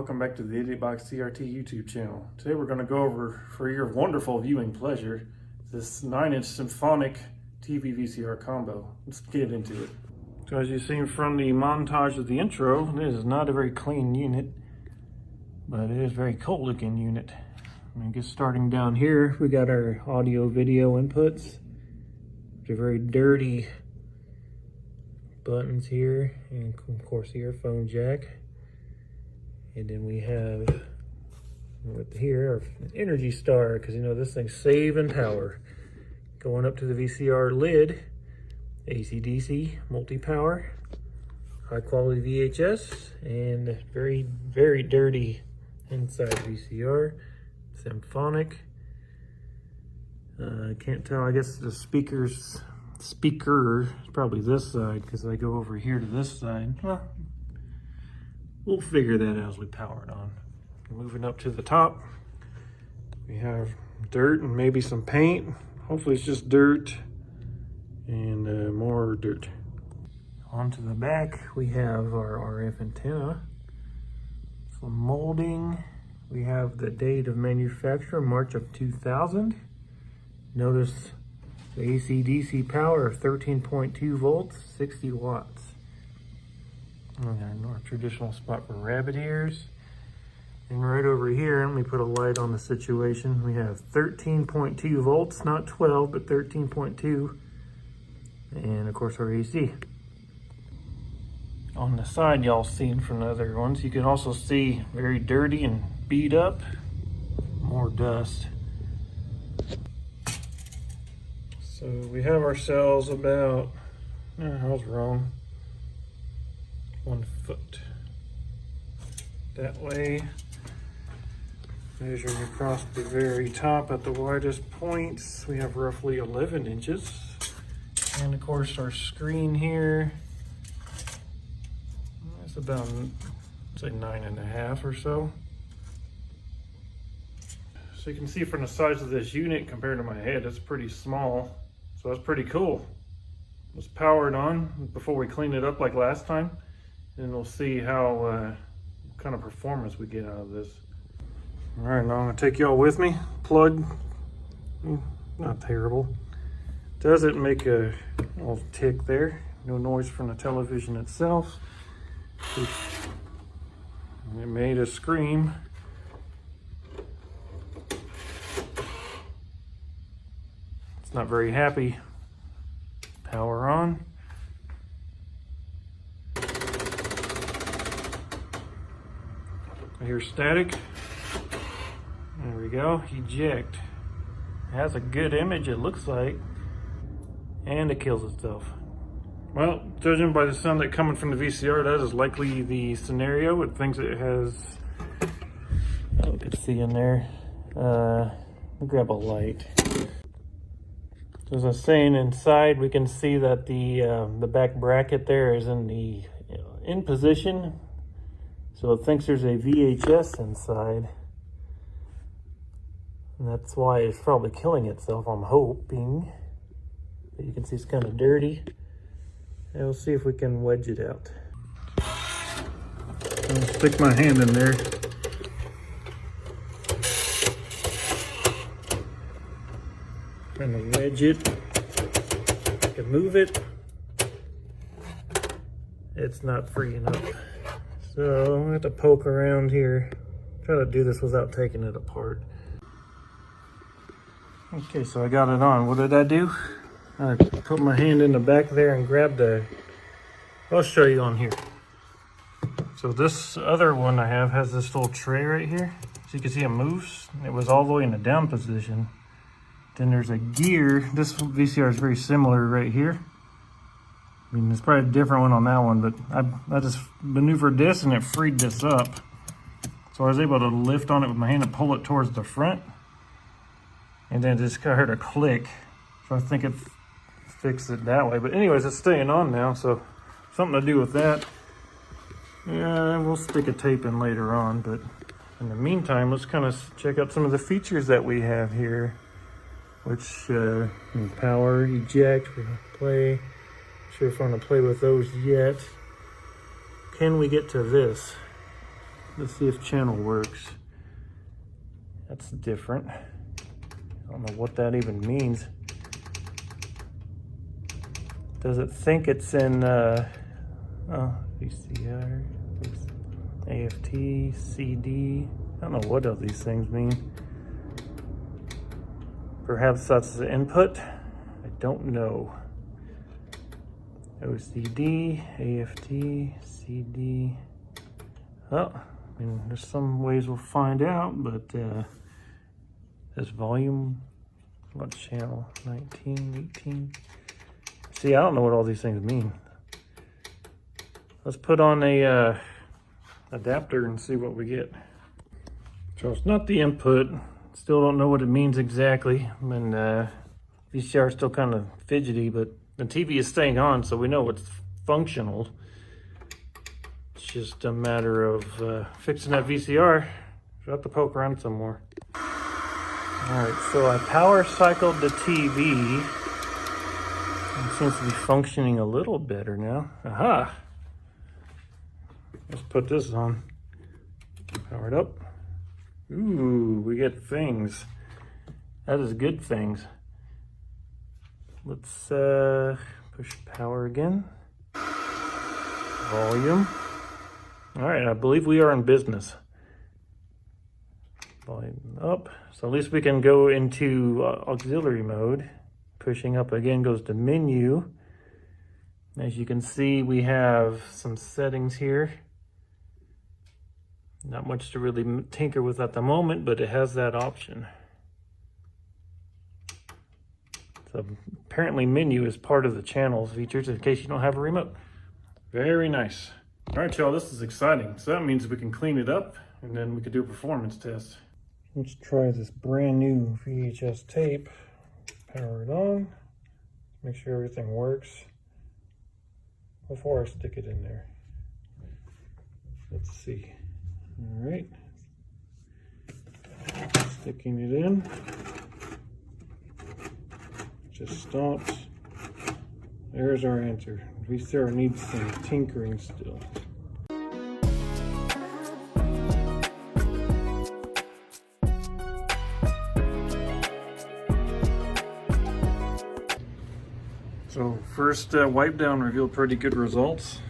welcome back to the Idiot Box CRT YouTube channel. Today we're going to go over, for your wonderful viewing pleasure, this 9-inch Symphonic TV VCR combo. Let's get into it. So as you've seen from the montage of the intro, this is not a very clean unit, but it is a very cool looking unit. I guess starting down here, we got our audio video inputs. They're very dirty buttons here, and of course the earphone jack. And then we have with here our Energy Star, because you know this thing's saving power. Going up to the VCR lid, AC/DC multi-power, high quality VHS, and very, very dirty inside VCR. Symphonic. I can't tell, I guess the speaker is probably this side, because I go over here to this side. Well, we'll figure that out as we power it on. Moving up to the top, we have dirt and maybe some paint. Hopefully it's just dirt and more dirt. Onto the back, we have our RF antenna. Some molding. We have the date of manufacture, March of 2000. Notice the AC/DC power of 13.2 volts, 60 watts. Our traditional spot for rabbit ears. And right over here, let me put a light on the situation. We have 13.2 volts, not 12, but 13.2. And of course our AC. On the side, y'all seen from the other ones, you can also see very dirty and beat up. More dust. So we have ourselves about, I was wrong, 1 foot. That way, measuring across the very top at the widest points, we have roughly 11 inches. And of course our screen here, it's about, say 9.5 or so. So you can see from the size of this unit compared to my head, it's pretty small. So that's pretty cool. Let's power it on before we clean it up like last time. And we'll see how kind of performance we get out of this. All right, now I'm gonna take y'all with me. Plug, not terrible. Doesn't make a little tick there. No noise from the television itself. It made a scream. It's not very happy. Power on. I hear static. There we go. Eject. It has a good image, it looks like. And it kills itself. Well, judging by the sound that coming from the VCR, that is likely the scenario. It thinks it has, you can see in there. I'll grab a light. So as I was saying, inside we can see that the back bracket there is in position. So it thinks there's a VHS inside. And that's why it's probably killing itself, I'm hoping. But you can see it's kind of dirty. And we'll see if we can wedge it out. I'll stick my hand in there. Trying to wedge it. I can move it. It's not freeing up. So I'm gonna have to poke around here. Try to do this without taking it apart. Okay, so I got it on. What did I do? I put my hand in the back there and grabbed I'll show you on here. So this other one I have has this little tray right here. So you can see it moves. It was all the way in the down position. Then there's a gear. This VCR is very similar right here. I mean, it's probably a different one on that one, but I just maneuvered this and it freed this up. So I was able to lift on it with my hand and pull it towards the front. And then just I heard a click. So I think it fixed it that way. But anyways, it's staying on now, so something to do with that. Yeah, we'll stick a tape in later on, but in the meantime, let's kind of check out some of the features that we have here. Which, power, eject, play. Not sure if I want to play with those yet. Can we get to this? Let's see if channel works. That's different. I don't know what that even means. Does it think it's in VCR, AFT, CD? I don't know what all these things mean. Perhaps that's the input. I don't know. OCD, AFT, CD. Oh, I mean, there's some ways we'll find out, but this volume, what channel? 19, 18. See, I don't know what all these things mean. Let's put on a adapter and see what we get. So it's not the input. Still don't know what it means exactly. I mean, VCR is still kind of fidgety, but the TV is staying on, so we know it's functional. It's just a matter of fixing that VCR. We'll have to poke around some more. All right, so I power cycled the TV. It seems to be functioning a little better now. Aha! Let's put this on. Power it up. Ooh, we get things. That is good things. Let's push power again. Volume. All right, I believe we are in business. Volume up. So at least we can go into auxiliary mode. Pushing up again goes to menu. As you can see, we have some settings here. Not much to really tinker with at the moment, but it has that option. So apparently menu is part of the channels features in case you don't have a remote. Very nice. All right, y'all, this is exciting. So that means we can clean it up and then we could do a performance test. Let's try this brand new VHS tape. Power it on. Make sure everything works before I stick it in there. Let's see. All right. Sticking it in. Just stops. There's our answer. VCR needs some tinkering still. So first wipe down revealed pretty good results.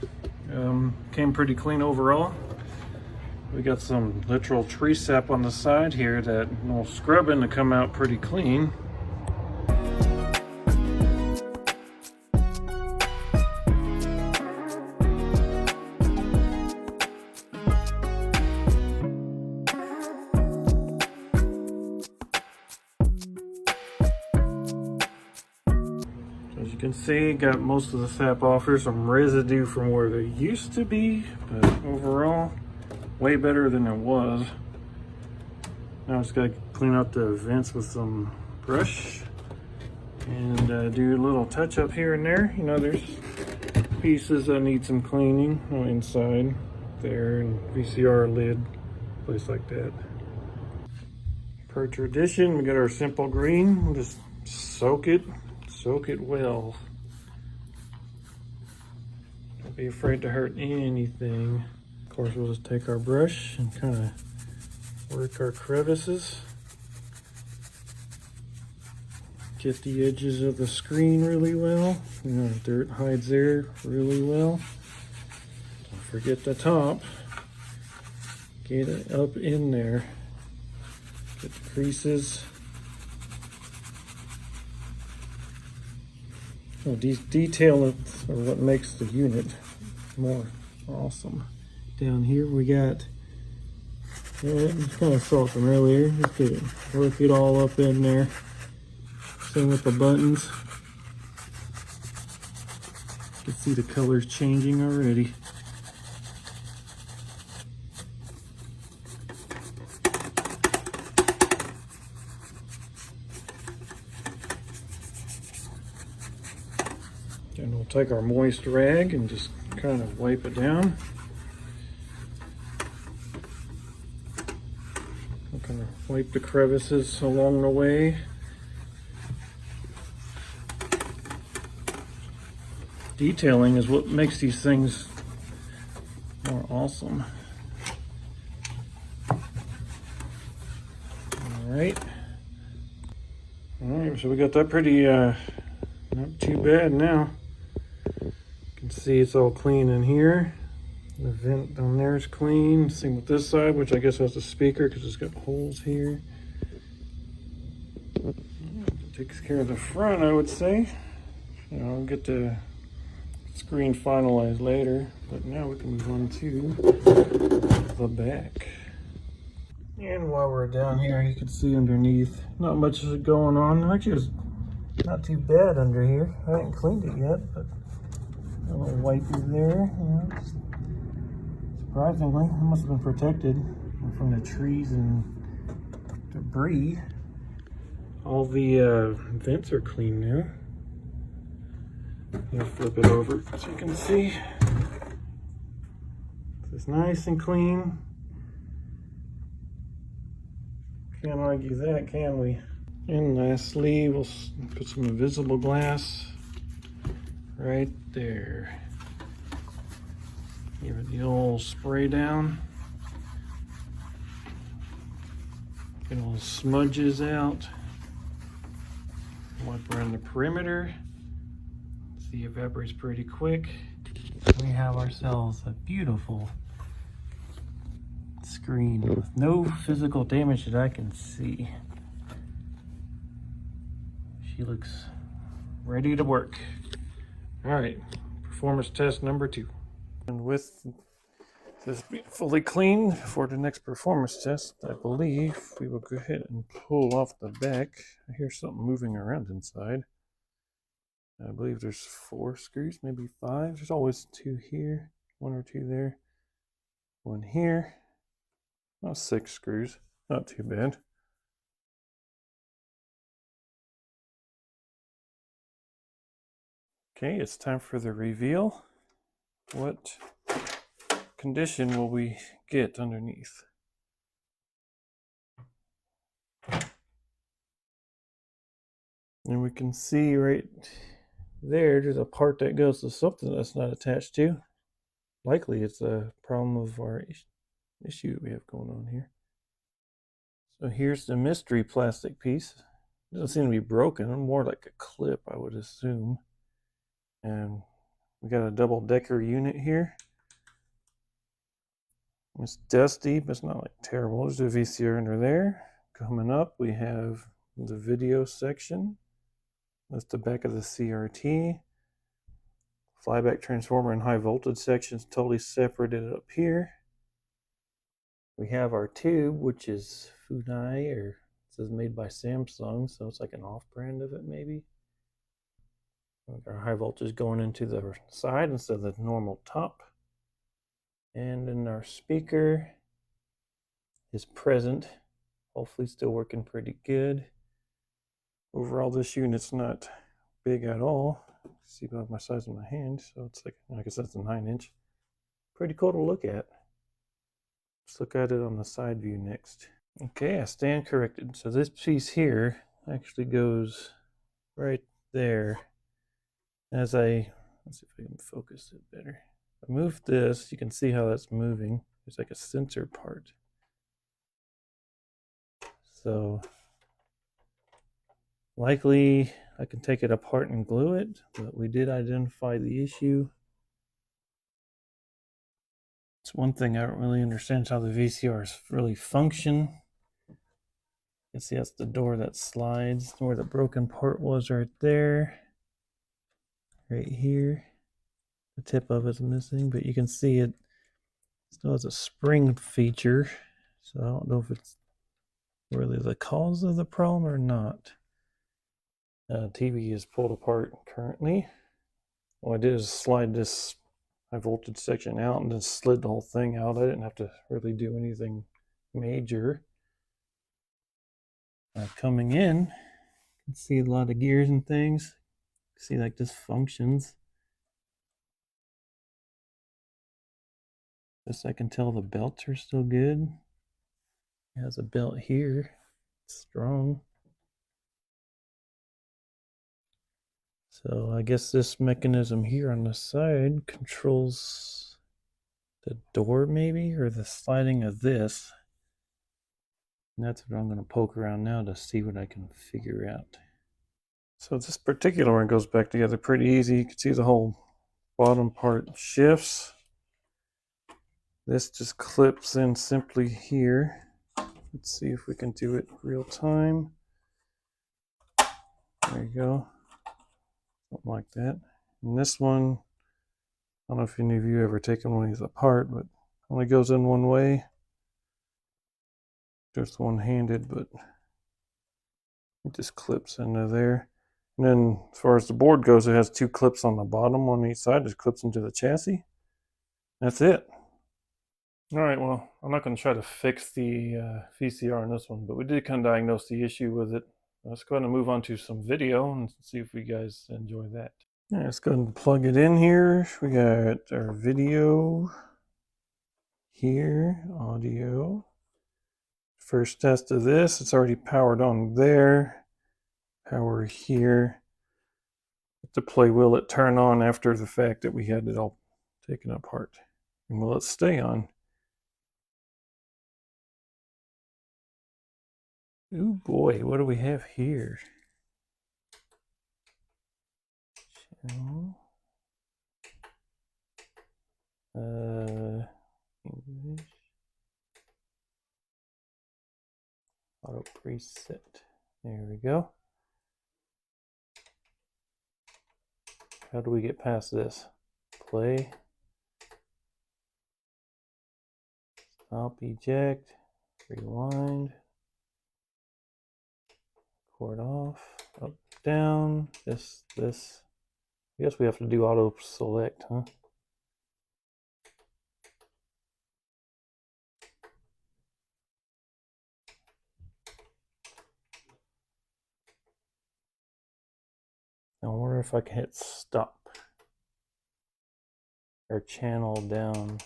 Came pretty clean overall. We got some literal tree sap on the side here that will scrubbing to come out pretty clean. As you can see, got most of the sap off. There's some residue from where they used to be, but overall, way better than it was. Now I just gotta clean out the vents with some brush and do a little touch up here and there. You know, there's pieces that need some cleaning inside there, and VCR lid, place like that. Per tradition, we got our simple green. We'll just soak it well. Don't be afraid to hurt anything. Of course, we'll just take our brush and kind of work our crevices. Get the edges of the screen really well. You know, dirt hides there really well. Don't forget the top. Get it up in there. Get the creases. Oh, detail are what makes the unit more awesome. Down here we got, it's kind of saw some earlier. Just get it, work it all up in there. Same with the buttons. You can see the colors changing already. And we'll take our moist rag and just kind of wipe it down. I'm gonna wipe the crevices along the way. Detailing is what makes these things more awesome. right? Alright, so we got that pretty, not too bad now. You can see it's all clean in here. The vent down there is clean. Same with this side, which I guess has a speaker because it's got holes here. Takes care of the front, I would say. I'll get the screen finalized later, but now we can move on to the back. And while we're down here, you can see underneath, not much is going on. Actually, it's not too bad under here. I haven't cleaned it yet, but a little wipey there. Surprisingly, it must have been protected from the trees and debris. All the vents are clean now. I'll flip it over so you can see. It's nice and clean. Can't argue that, can we? And lastly, we'll put some invisible glass right there. Give it the old spray down. Get all the smudges out. Wipe around the perimeter. See, it evaporates pretty quick. We have ourselves a beautiful screen with no physical damage that I can see. She looks ready to work. All right, performance test number 2. And with this being fully cleaned for the next performance test, I believe we will go ahead and pull off the back. I hear something moving around inside. I believe there's 4 screws, maybe 5. There's always 2 here, 1 or 2 there, 1 here. About 6 screws, not too bad. Okay, it's time for the reveal. What condition will we get underneath? And we can see right there's a part that goes to something that's not attached to. Likely it's a problem of our issue that we have going on here. So here's the mystery plastic piece. It doesn't seem to be broken, more like a clip, I would assume. And we got a double-decker unit here. It's dusty, but it's not like terrible. There's a VCR under there. Coming up, we have the video section. That's the back of the CRT. Flyback transformer and high voltage sections totally separated up here. We have our tube, which is Funai, or it says made by Samsung, so it's like an off-brand of it maybe. Our high voltage going into the side instead of the normal top. And then our speaker is present. Hopefully still working pretty good. Overall, this unit's not big at all. See about my size of my hand, so it's like, I guess that's a 9-inch. Pretty cool to look at. Let's look at it on the side view next. Okay, I stand corrected. So this piece here actually goes right there. Let's see if I can focus it better. If I move this, you can see how that's moving. There's like a sensor part. So likely I can take it apart and glue it, but we did identify the issue. It's one thing I don't really understand how the VCRs really function. You can see that's the door that slides, where the broken part was right there. Right here. The tip of it's missing, but you can see it still has a spring feature. So I don't know if it's really the cause of the problem or not. TV is pulled apart currently. What I did is slide this high voltage section out and then slid the whole thing out. I didn't have to really do anything major. Coming in, you can see a lot of gears and things. See, like, this functions. This I can tell the belts are still good. It has a belt here. It's strong. So I guess this mechanism here on the side controls the door maybe, or the sliding of this. And that's what I'm going to poke around now to see what I can figure out. So this particular one goes back together pretty easy. You can see the whole bottom part shifts. This just clips in simply here. Let's see if we can do it real time. There you go. Something like that. And this one, I don't know if any of you ever taken one of these apart, but only goes in one way. Just one-handed, but it just clips into there. And then as far as the board goes, it has two clips on the bottom on each side. Just clips into the chassis. That's it. All right, well, I'm not going to try to fix the VCR on this one, but we did kind of diagnose the issue with it. Let's go ahead and move on to some video and see if you guys enjoy that. All right, let's go ahead and plug it in here. We got our video here, audio. First test of this, it's already powered on there. Power here. The play, will it turn on after the fact that we had it all taken apart? And will it stay on? Ooh boy, what do we have here? Channel. English. Auto preset. There we go. How do we get past this? Play. Stop, eject. Rewind. Record off. Up, down. This. I guess we have to do auto select, huh? I wonder if I can hit stop or channel down.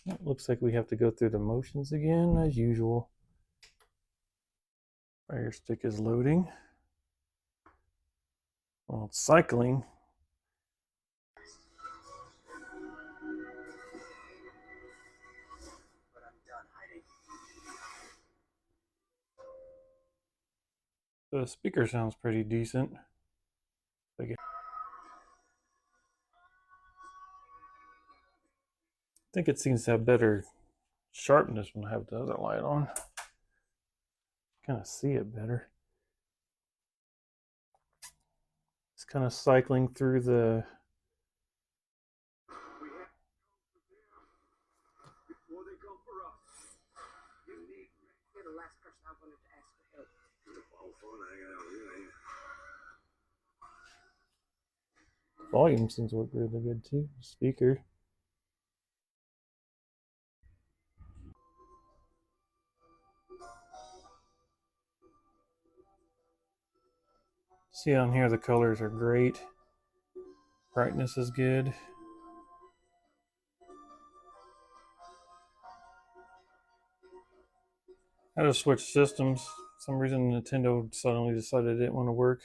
It looks like we have to go through the motions again, as usual. Fire stick is loading. Well, it's cycling. The speaker sounds pretty decent. I think it seems to have better sharpness when I have the other light on. Kind of see it better. It's kind of cycling through the volume seems to work really good too. Speaker. See on here the colors are great. Brightness is good. I had to switch systems. For some reason Nintendo suddenly decided it didn't want to work.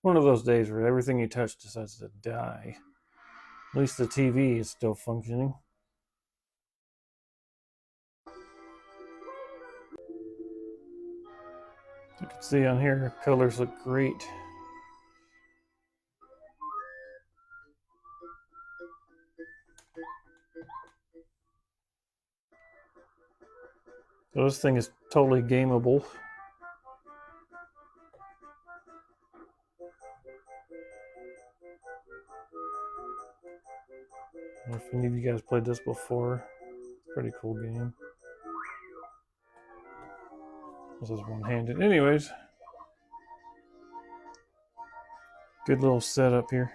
One of those days where everything you touch decides to die. At least the TV is still functioning. You can see on here, colors look great. So this thing is totally gameable. If any of you guys played this before, pretty cool game. This is one-handed. Anyways, good little setup here.